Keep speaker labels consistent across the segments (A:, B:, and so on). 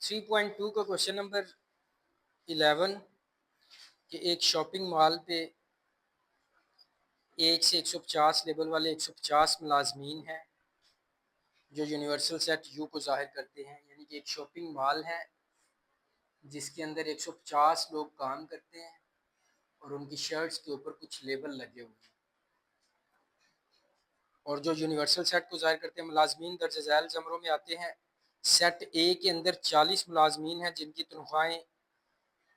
A: 3.2 का question number 11 कि एक शॉपिंग मॉल पे 1 से 150 लेवल वाले 150 मुलाजमीन हैं जो यूनिवर्सल सेट यू को जाहिर करते हैं। यानी कि एक शॉपिंग मॉल है जिसके अंदर 150 लोग काम करते हैं और उनकी शर्ट्स के ऊपर कुछ लेबल लगे हुए हैं और जो यूनिवर्सल सेट को जाहिर करते हैं मुलाजमीन दर्ज झैल ज़मरों में आते हैं। सेट ए के अंदर 40 मुलाजमीन हैं जिनकी तनख्वाहें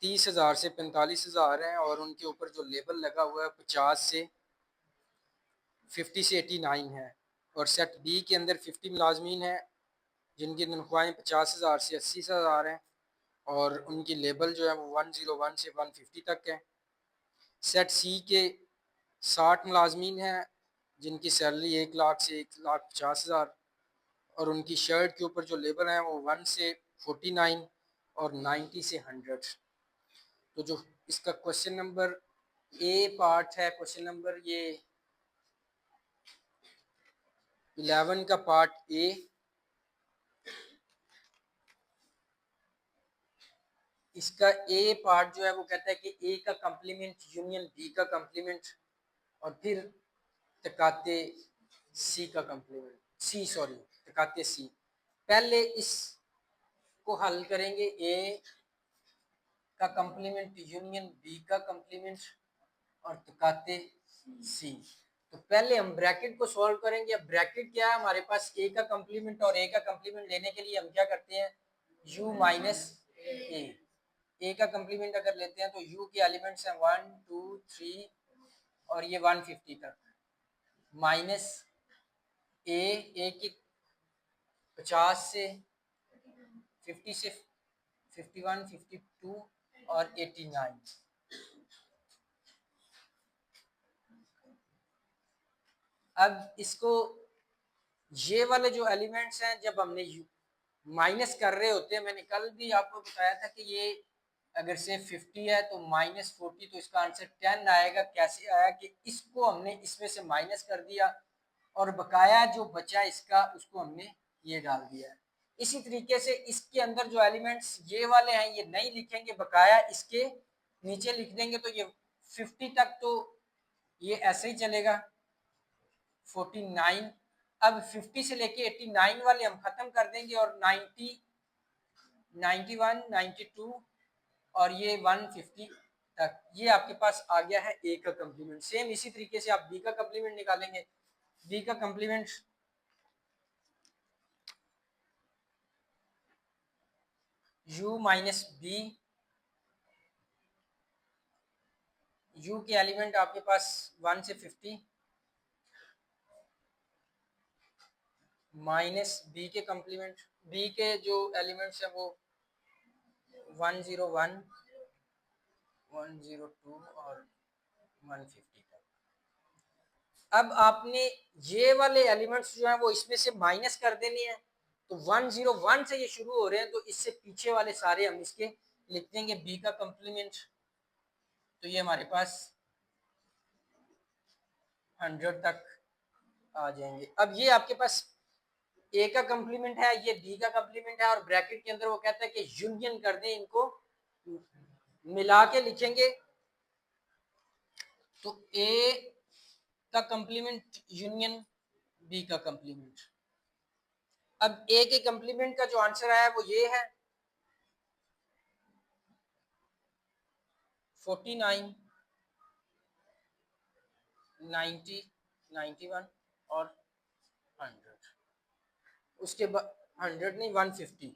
A: 30,000 से 45,000 हैं और उनके ऊपर जो लेबल लगा हुआ है 50 से 89 है। और सेट बी के अंदर 50 मुलाजमीन हैं जिनकी तनख्वाहें 50,000 से 80,000 हैं और उनकी लेबल जो है वो 101 से 150 तक है। सेट सी के 60 मुलाजमीन हैं जिनकी सैलरी 1 लाख से 1,50,000 और उनकी शर्ट के ऊपर जो लेबल हैं वो 1 से 49 और 90 से 100। तो जो इसका क्वेश्चन नंबर ए पार्ट है, क्वेश्चन नंबर ये 11 का पार्ट ए, इसका ए पार्ट जो है वो कहता है कि ए का कंप्लीमेंट यूनियन बी का कंप्लीमेंट और फिर तकाते सी का कंप्लीमेंट तकाते सी। पहले इसको हल करेंगे, ए का कंप्लीमेंट यूनियन बी का कंप्लीमेंट और तकाते सी। तो पहले हम ब्रैकेट को सॉल्व करेंगे। अब ब्रैकेट क्या है हमारे पास, ए का कंप्लीमेंट और ए का कंप्लीमेंट लेने के लिए हम क्या करते हैं, u माइनस ए का कंप्लीमेंट अगर लेते हैं तो u के एलिमेंट्स हैं 1 2 3 और ये 150 तक, माइनस ए की 50 से 50 से 51 52 और 89। अब इसको ये वाले जो एलिमेंट्स हैं जब हमने माइनस कर रहे होते हैं, मैंने कल भी आपको बताया था कि ये अगर से 50 है तो माइनस 40, तो इसका आंसर 10 आएगा। कैसे आया कि इसको हमने इसमें से माइनस कर दिया और बकाया जो बचा इसका उसको हमने ये डाल दिया। इसी तरीके से इसके अंदर जो एलिमेंट्स ये वाले हैं ये नहीं लिखेंगे, बकाया इसके नीचे लिख देंगे। तो ये 50 तक तो ये ऐसे ही चलेगा 49। अब 50 से लेके 89 वाले हम खत्म कर देंगे और 90 91 92 और ये 150 तक, ये आपके पास आ गया है ए का कंप्लीमेंट। सेम इसी तरीके से आप बी का कंप्लीमेंट निकालेंगे। बी का complement u minus B, u के एलिमेंट आपके पास 1 से 50 माइनस बी के कंप्लीमेंट, बी के जो एलिमेंट्स हैं वो 101 102 और 150 तक। अब आपने ये वाले एलिमेंट्स जो हैं वो इसमें से माइनस कर देने हैं। तो 101 से ये शुरू हो रहे हैं तो इससे पीछे वाले सारे हम इसके लिख देंगे बी का कंप्लीमेंट। तो ये हमारे पास 100 तक आ जाएंगे। अब ये आपके पास ए का कंप्लीमेंट है, ये बी का कंप्लीमेंट है और ब्रैकेट के अंदर वो कहता है कि यूनियन कर दें, इनको मिला के लिखेंगे। तो ए का कंप्लीमेंट यूनियन बी का कंप्लीमेंट। अब ए के कंप्लीमेंट का जो आंसर आया वो ये है 49 90 91 और 100। उसके बाद 100 नहीं 150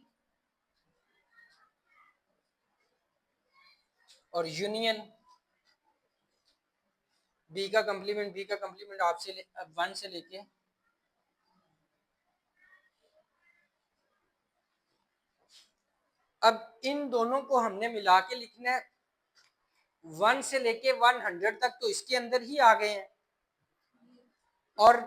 A: और यूनियन बी का कंप्लीमेंट आपसे 1 से लेके अब इन दोनों को हमने मिला के लिखना है 1 से लेके 100 तक, तो इसके अंदर ही आ गए हैं और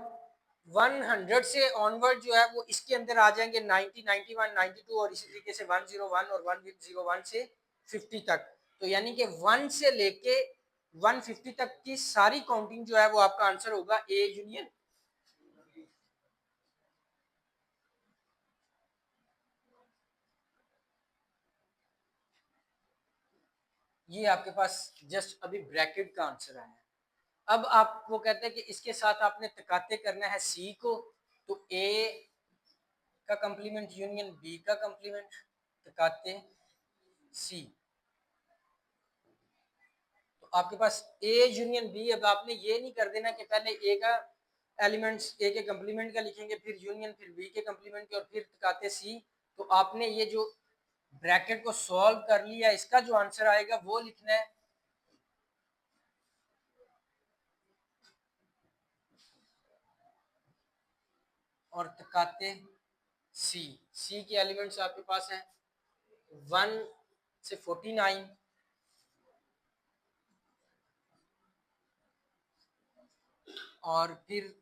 A: 100 से ऑनवर्ड जो है वो इसके अंदर आ जाएंगे 90 91 92 और इसी तरीके से 101 और 101 से 50 तक। तो यानी कि 1 से लेके 150 तक की सारी काउंटिंग जो है वो आपका आंसर होगा ए यूनियन ये आपके पास जस्ट अभी ब्रैकेट का आंसर आया है। अब आप वो कहते हैं कि इसके साथ आपने तकाते करना है सी को, तो ए का कंप्लीमेंट यूनियन बी का कंप्लीमेंट तकाते सी। तो आपके पास ए यूनियन बी। अब आपने ये नहीं कर देना कि पहले ए का एलिमेंट्स ए के कंप्लीमेंट का लिखेंगे, फिर यूनियन, फिर बी के कंप्लीमेंट के, और फिर तकाते सी। तो आपने ये जो ब्रैकेट को सॉल्व कर लिया, इसका जो आंसर आएगा वो लिखना है। और तकाते सी, सी के एलिमेंट्स आपके पास हैं 1 से 49, और फिर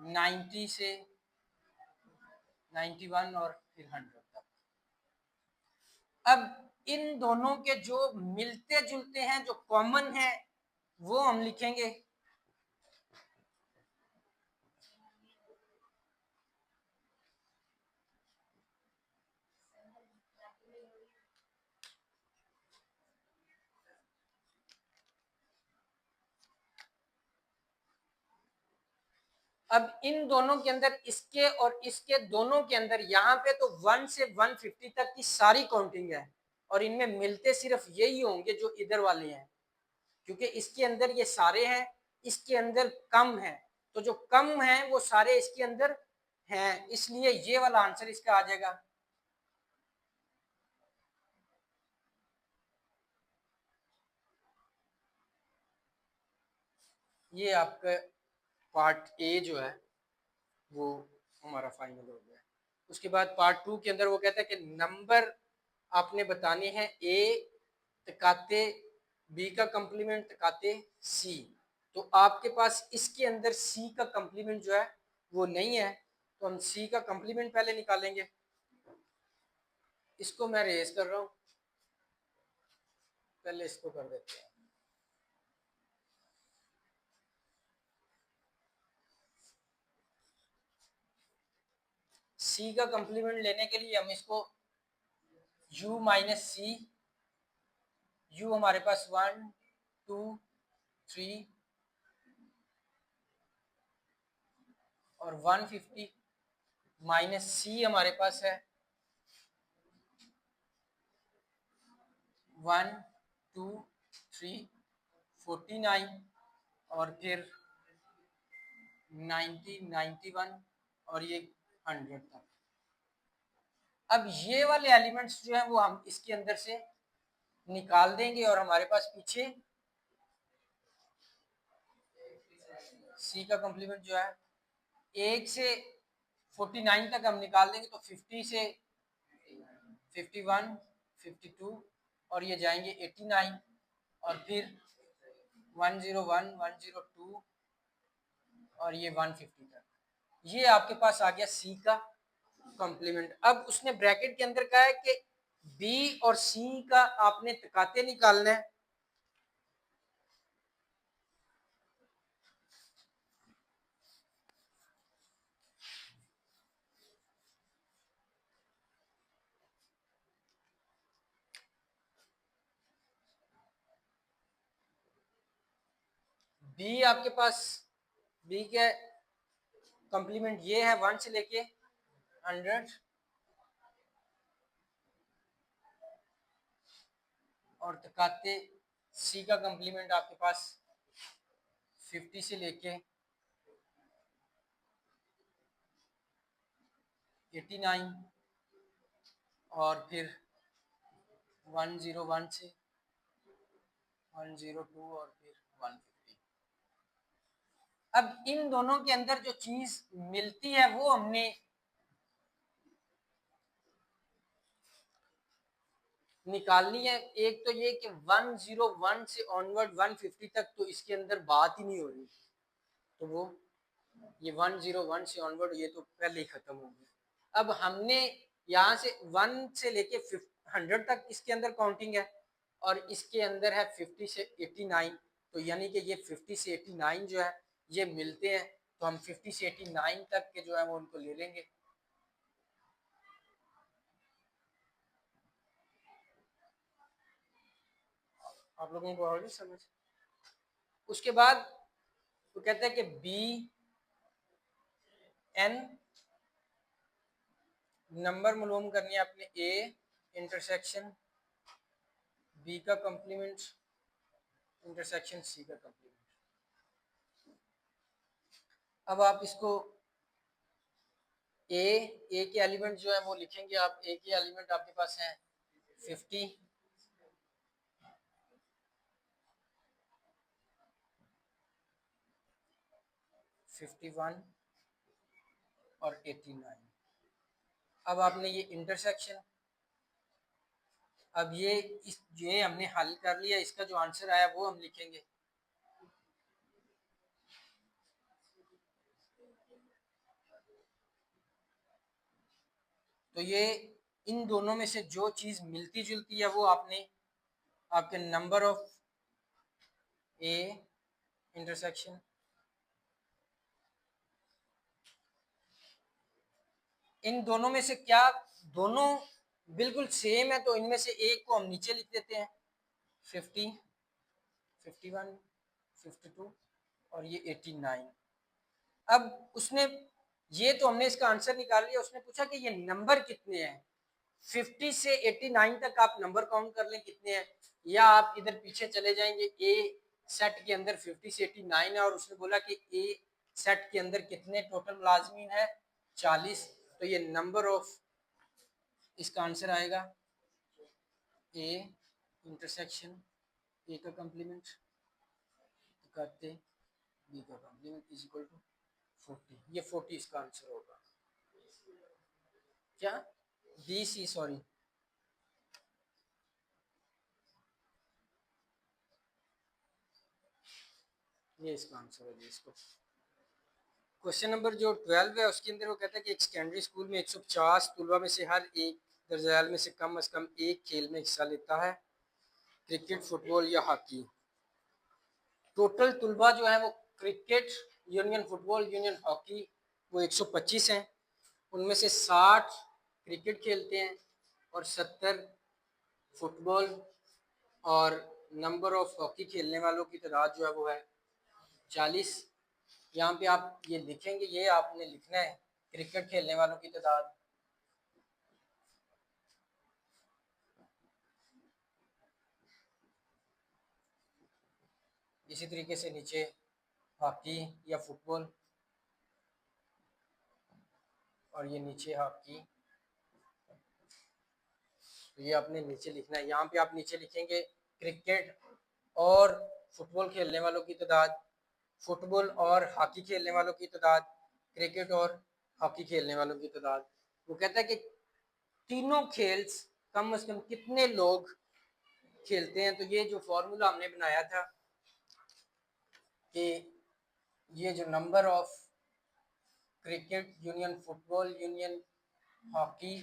A: 90 से 91, और फिर 100 तक। अब इन दोनों के जो मिलते जुलते हैं, जो कॉमन है, वो हम लिखेंगे। अब इन दोनों के अंदर, इसके और इसके दोनों के अंदर, यहाँ पे तो 1 से 150 तक की सारी काउंटिंग है, और इनमें मिलते सिर्फ यही होंगे जो इधर वाले हैं, क्योंकि इसके अंदर ये सारे हैं, इसके अंदर कम है, तो जो कम है वो सारे इसके अंदर हैं, इसलिए ये वाला आंसर इसका आ जाएगा। ये आपका पार्ट ए जो है वो हमारा फाइनल हो गया। उसके बाद पार्ट 2 के अंदर वो कहता है कि नंबर आपने बताने हैं ए तकाते बी का कंप्लीमेंट तकाते सी। तो आपके पास इसके अंदर सी का कंप्लीमेंट जो है वो नहीं है, तो हम सी का कंप्लीमेंट पहले निकालेंगे। इसको मैं रेज कर रहा हूँ, पहले इसको कर देते हैं। सी का कंप्लीमेंट लेने के लिए हम इसको u माइनस सी, u हमारे पास 1 2 3 और 150 माइनस सी हमारे पास है 1 2 3 49 और फिर 90 91 और ये 100 तक। अब ये वाले एलिमेंट्स जो है वो हम इसके अंदर से निकाल देंगे, और हमारे पास पीछे सी का कंप्लीमेंट जो है 1 से 49 तक हम निकाल देंगे, तो 50 से 51 52 और ये जाएंगे 89 और फिर 101 102 और ये 150 तक। ये आपके पास आ गया सी का कंप्लीमेंट। अब उसने ब्रैकेट के अंदर कहा है कि बी और सी का आपने तकाते निकालना है। बी आपके पास, बी के कंप्लीमेंट ये है 1 से लेके 100 और तकाते सी का कंप्लीमेंट आपके पास 50 से लेके 89 और फिर 101 से 102 और फिर 150। अब इन दोनों के अंदर जो चीज मिलती है वो हमने निकालनी है। एक तो ये कि 101 से ऑनवर्ड 150 तक तो इसके अंदर बात ही नहीं हो रही, तो वो ये 101 से ऑनवर्ड ये तो पहले ही खत्म हो गया। अब हमने यहाँ से 1 से लेके 100 तक इसके अंदर काउंटिंग है, और इसके अंदर है 50 से 89, तो यानी कि ये 50 से 89 जो है ये मिलते हैं, तो हम 50 से 89 तक के जो है वो उनको ले लेंगे। आप लोगों को आ गई समझ? उसके बाद वो कहता है कि बी एन नंबर मालूम करनी है आपने, ए इंटरसेक्शन बी का कंप्लीमेंट इंटरसेक्शन सी का कंप्लीमेंट। अब आप इसको ए के एलिमेंट जो है वो लिखेंगे आप। ए के एलिमेंट आपके पास हैं 50, 51 और 89। अब आपने ये इंटरसेक्शन, अब ये हमने हल कर लिया, इसका जो आंसर आया वो हम लिखेंगे। तो ये इन दोनों में से जो चीज मिलती जुलती है वो आपने आपके नंबर ऑफ ए इंटरसेक्शन, इन दोनों में से क्या दोनों बिल्कुल सेम है, तो इनमें से एक को हम नीचे लिख देते हैं 50, 51, 52 और ये 89। अब उसने ये तो हमने इसका आंसर निकाल लिया, उसने पूछा कि ये नंबर कितने हैं। 50 से 89 तक आप नंबर काउंट कर लें कितने हैं, या आप इधर पीछे चले जाएंगे। ए सेट के अंदर 50 से 89 है और उसने बोला कि ए सेट के अंदर कितने टोटल मुलाजमीन है 40। तो ये नंबर ऑफ, इसका आंसर आएगा ए इंटरसेक्शन ए का कंप्लीमेंट करते बी का कंप्लीमेंट इज इक्वल टू 40। ये 40 इसका आंसर होगा। क्या बी सी, सॉरी, ये इसका आंसर है इसको। क्वेश्चन नंबर जो 12 है उसके अंदर वो कहता है कि एक सेकेंडरी स्कूल में 150 तलबा में से हर एक दर्जयाल में से कम से कम एक खेल में हिस्सा लेता है, क्रिकेट, फुटबॉल या हॉकी। टोटल तलबा जो है वो cricket, union football, union hockey वो 125 हैं। उनमें से 60 क्रिकेट खेलते हैं और 70 फुटबॉल, और नंबर ऑफ हॉकी खेलने वालों की तादाद जो है वो है 40। यहाँ पे आप ये लिखेंगे, ये आपने लिखना है क्रिकेट खेलने वालों की तादाद, इसी तरीके से नीचे हॉकी या फुटबॉल, और ये नीचे हॉकी। तो ये आपने नीचे लिखना है। यहाँ पे आप नीचे लिखेंगे क्रिकेट और फुटबॉल खेलने वालों की तादाद, फुटबॉल और हॉकी खेलने वालों की तादाद, क्रिकेट और हॉकी खेलने वालों की तादाद। वो कहता है कि तीनों खेल कम से कम कितने लोग खेलते हैं। तो ये जो फॉर्मूला हमने बनाया था कि ये जो number of cricket, union football, union hockey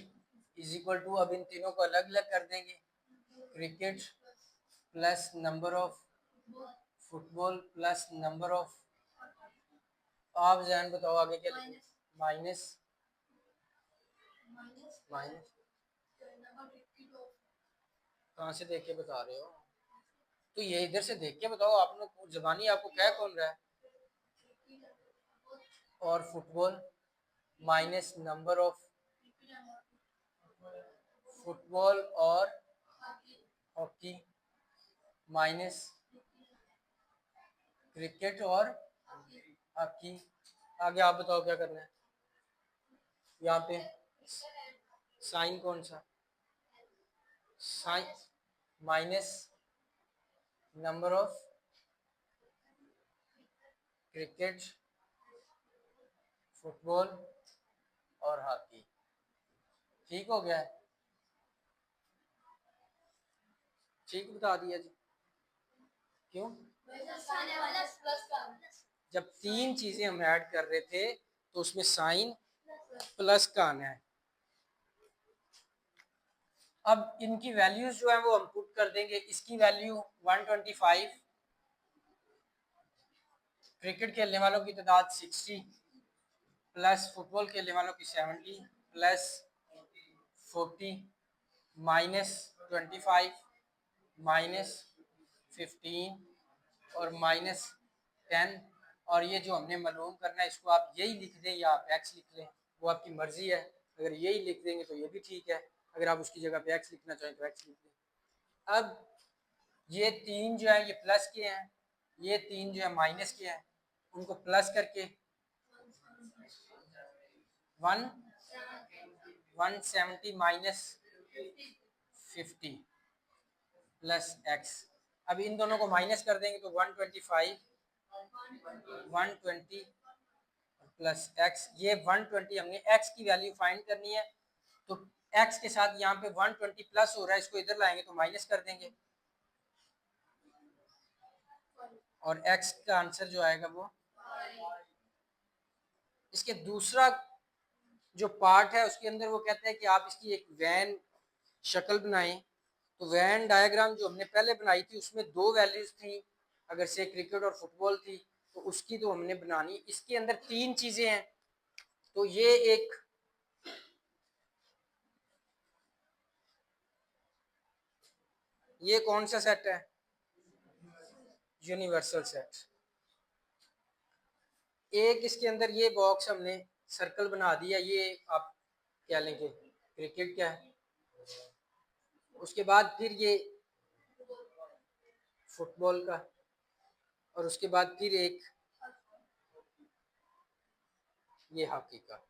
A: is equal to, अब इन तीनों को अलग अलग कर देंगे, cricket plus number of football plus number of, आप जहन बताओ आगे क्या लिखें, माइनस माइनस कहाँ से देख के बता रहे हो? तो ये इधर से देख के बताओ, आप लोग जबानी आपको क्या कौन रहा है, और football minus number of football और हॉकी माइनस क्रिकेट और हॉकी। आगे आप बताओ क्या करना है। यहाँ पे साइन कौन सा, sign minus number of cricket, football और हॉकी। ठीक हो गया है? ठीक बता दिया जी। क्यों? जब तीन चीजें हम ऐड कर रहे थे तो उसमें साइन प्लस का आना है। अब इनकी वैल्यूज जो है वो हम पुट कर देंगे। इसकी वैल्यू 125, क्रिकेट खेलने वालों की तादाद 60 प्लस फुटबॉल खेलने वालों की 70 प्लस 40 माइनस 25 माइनस 15 और -10, और ये जो हमने मालूम करना है इसको आप यही लिख दें या आप एक्स लिख लें, वो आपकी मर्जी है। अगर यही लिख देंगे तो ये भी ठीक है, अगर आप उसकी जगह पे एक्स लिखना चाहें तो एक्स लिख दें। अब ये 3 जो है ये प्लस के हैं, ये 3 जो है माइनस के हैं, उनको प्लस करके 170 -50 प्लस एक्स। अब इन दोनों को माइनस कर देंगे तो 125 120 प्लस एक्स। ये 120 हमने एक्स की वैल्यू फाइंड करनी है, तो एक्स के साथ यहाँ पे 120 प्लस हो रहा है, इसको इधर लाएंगे तो माइनस कर देंगे, और एक्स का आंसर जो आएगा वो। इसके दूसरा जो पार्ट है उसके अंदर वो कहते हैं कि आप इसकी एक वैन शक्ल बनाएं। तो वैन डायग्राम जो हमने पहले बनाई थी उसमें 2 वैल्यूज थी, अगर से क्रिकेट और फुटबॉल थी तो उसकी तो हमने बनानी। इसके अंदर 3 चीजें हैं, तो ये एक ये कौन सा सेट है, यूनिवर्सल सेट। एक इसके अंदर ये बॉक्स हमने सर्कल बना दिया, ये आप क्या लेंगे क्रिकेट क्या है, उसके बाद फिर ये फुटबॉल का, और उसके बाद फिर एक ये हॉकी का।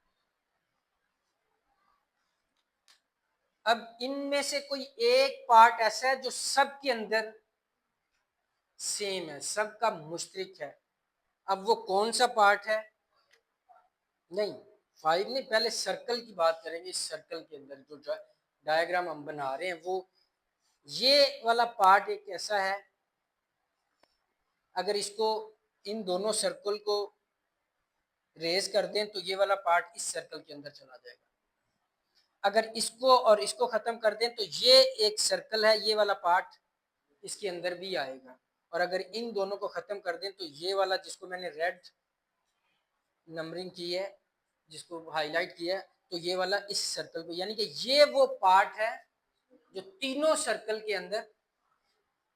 A: अब इनमें से कोई एक पार्ट ऐसा है जो सबके अंदर सेम है, सबका मुश्तरक है। अब वो कौन सा पार्ट है, नहीं 5 नहीं, पहले सर्कल की बात करेंगे। इस सर्कल के अंदर जो डायग्राम हम बना रहे हैं वो ये वाला पार्ट एक ऐसा है, अगर इसको इन दोनों सर्कल को रेज कर दें तो ये वाला पार्ट इस सर्कल के अंदर चला जाएगा। अगर इसको और इसको खत्म कर दें तो ये एक सर्कल है, ये वाला पार्ट इसके अंदर भी आएगा। और अगर इन दोनों को खत्म कर दें तो ये वाला जिसको मैंने रेड नंबरिंग की है, जिसको हाईलाइट किया है, तो ये वाला इस सर्कल पे, यानी कि ये वो पार्ट है जो तीनों सर्कल के अंदर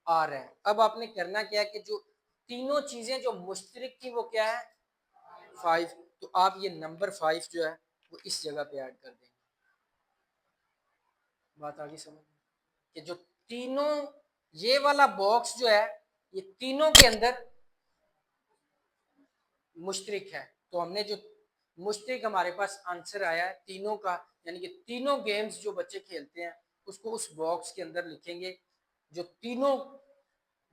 A: आ रहा है। अब आपने करना क्या है कि जो तीनों चीजें जो मुश्तरक थी वो क्या है 5, तो आप ये नंबर 5 जो है वो इस जगह पे ऐड कर देंगे। बात आगे समझ कि जो तीनों ये वाला बॉक्स जो है ये तीनों के अंदर मुश्तरक है, तो हमने जो मुश्तरक हमारे पास आंसर आया है तीनों का, यानी कि तीनों गेम्स जो बच्चे खेलते हैं उसको उस बॉक्स के अंदर लिखेंगे जो तीनों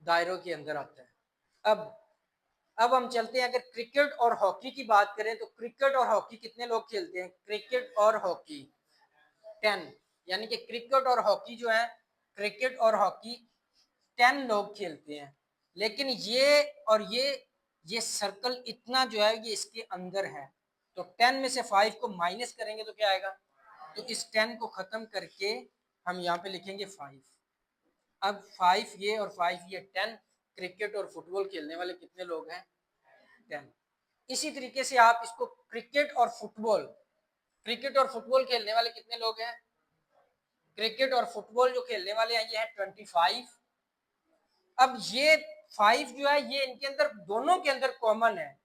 A: दायरों के अंदर आता है। अब हम चलते हैं, अगर क्रिकेट और हॉकी की बात करें तो क्रिकेट और हॉकी कितने लोग खेलते हैं, क्रिकेट और हॉकी 10, यानी कि क्रिकेट और हॉकी जो है, क्रिकेट और हॉकी 10 लोग खेलते हैं। लेकिन ये और ये सर्कल इतना जो है ये इसके अंदर है, तो 10 में से 5 को माइनस करेंगे तो क्या आएगा, तो इस 10 को खत्म करके हम यहाँ पे लिखेंगे 5। अब 5 ये और 5 ये 10, क्रिकेट और फुटबॉल खेलने वाले कितने लोग हैं 10। इसी तरीके से आप इसको क्रिकेट और फुटबॉल खेलने वाले कितने लोग हैं, क्रिकेट और फुटबॉल जो खेलने वाले हैं ये है 25। अब ये 5 जो है ये इनके अंदर दोनों के अंदर कॉमन है,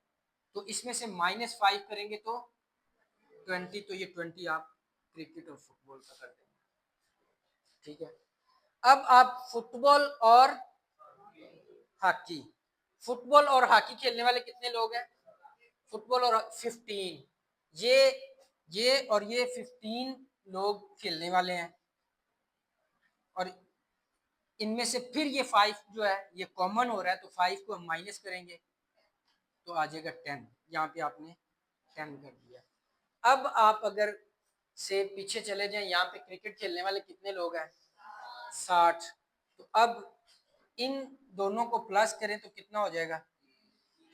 A: तो इसमें से -5 करेंगे तो 20, तो ये 20 आप क्रिकेट और फुटबॉल का कर देंगे। ठीक है, अब आप हॉकी फुटबॉल और हॉकी खेलने वाले कितने लोग हैं, फुटबॉल और 15, ये और ये 15 लोग खेलने वाले हैं, और इनमें से फिर ये 5 जो है ये कॉमन हो रहा है, तो 5 को हम माइनस करेंगे तो आ जाएगा 10, यहाँ पे आपने 10 कर दिया। अब आप अगर से पीछे चले जाएं, यहाँ पे क्रिकेट खेलने वाले कितने लोग हैं 60, तो अब इन दोनों को प्लस करें तो कितना हो जाएगा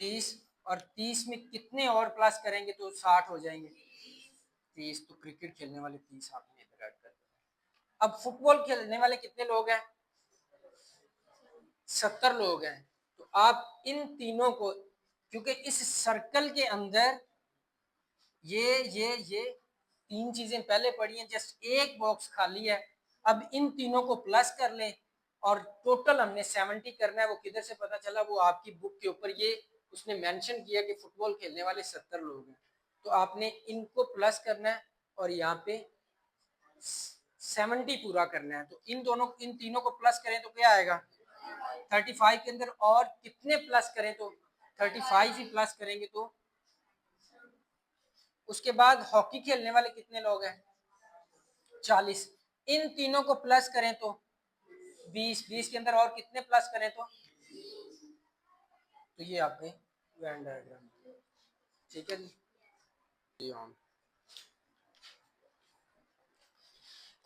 A: 30, और 30 में कितने और प्लस करेंगे तो 60 हो जाएंगे 30, तो क्रिकेट खेलने वाले 30 आपने इधर ऐड कर दिया। अब फुटबॉल खेलने वाले कितने लोग हैं 70 लोग हैं, तो आप इन तीनों को, क्योंकि इस सर्कल के अंदर ये 3 चीजें पहले पढ़ी हैं, जस्ट एक बॉक्स खाली है। अब इन तीनों को प्लस कर लें और टोटल हमने 70 करना है। वो किधर से पता चला? वो आपकी बुक के ऊपर ये उसने मेंशन किया कि फुटबॉल खेलने वाले 70 लोग हैं, तो आपने इनको प्लस करना है और यहाँ पे 70 पूरा करना है। तो इन तीनों को प्लस करें तो क्या आएगा? 35 के अंदर और कितने प्लस करें तो 35 ही प्लस करेंगे। तो उसके बाद हॉकी खेलने वाले कितने लोग हैं? 40। इन तीनों को प्लस करें तो 20। 20 के अंदर और कितने प्लस करें तो ये आपने वेन डायग्राम। ठीक है जी।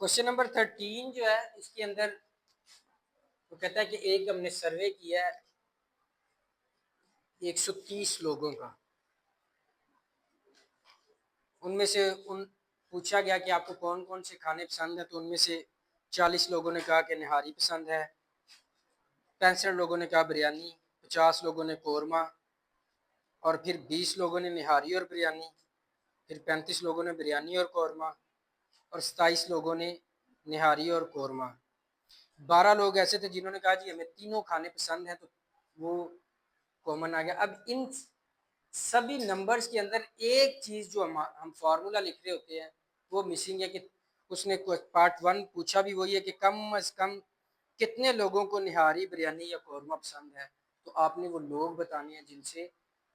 A: क्वेश्चन नंबर 13 जो है इसके अंदर वो कहता है कि एक हमने सर्वे किया है 130 लोगों का, उनमें से पूछा गया कि आपको कौन कौन से खाने पसंद है। तो उनमें से 40 लोगों ने कहा कि निहारी पसंद है, 65 लोगों ने कहा बिरयानी, 50 लोगों ने कौरमा, और फिर 20 लोगों ने निहारी और बिरयानी, फिर 35 लोगों ने बिरयानी और कौरमा, और 27 लोगों ने निहारी और कौरमा। 12 लोग ऐसे थे जिन्होंने कहा जी हमें तीनों खाने पसंद हैं, तो वो कॉमन आ गया। अब इन सभी नंबर्स के अंदर एक चीज जो हम फॉर्मूला लिख रहे होते हैं वो मिसिंग है कि उसने पार्ट 1 पूछा भी वही है कि कम से कम कितने लोगों को निहारी बिरयानी या कौरमा पसंद है। तो आपने वो लोग बताने हैं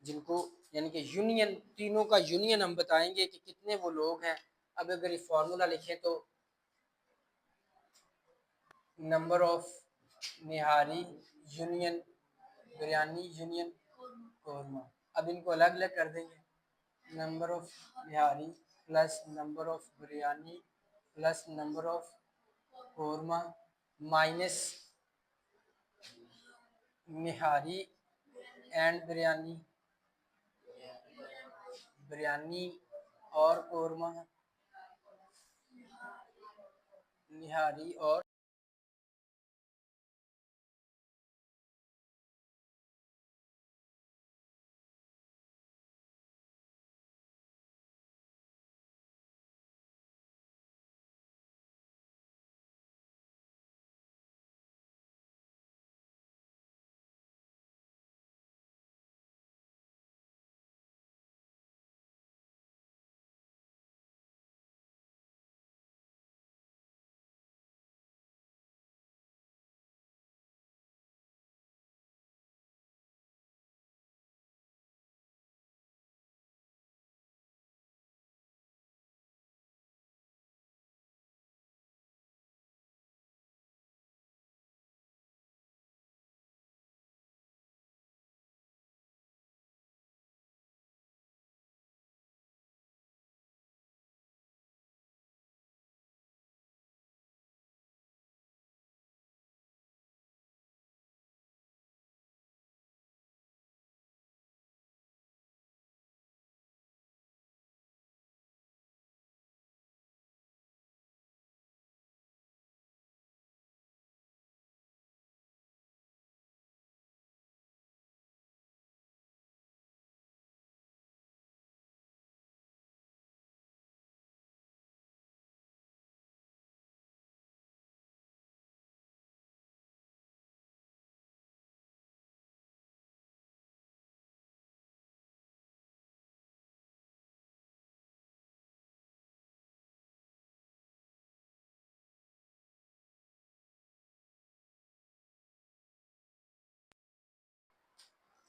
A: जिनको यानी कि यूनियन, तीनों का यूनियन हम बताएंगे कि कितने वो लोग हैं। अब अगर ये फॉर्मूला लिखें तो number of nihari union biryani union korma. अब इनको अलग अलग कर देंगे। Number of nihari plus number of biryani plus number of korma minus nihari and biryani, biryani और कौरमा, निहारी और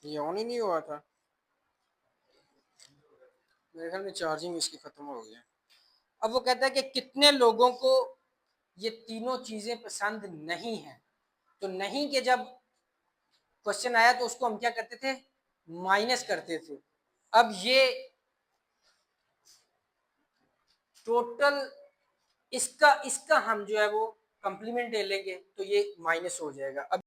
A: ये ऑन ही नहीं हुआ था। मेरे ख्याल में चार्जिंग इसकी खत्म हो गई है। अब वो कहता है कि कितने लोगों को ये तीनों चीजें पसंद नहीं है। तो नहीं के जब क्वेश्चन आया तो उसको हम क्या करते थे? माइनस करते थे। अब ये टोटल इसका इसका हम जो है वो कंप्लीमेंट ले लेंगे तो ये माइनस हो जाएगा। अब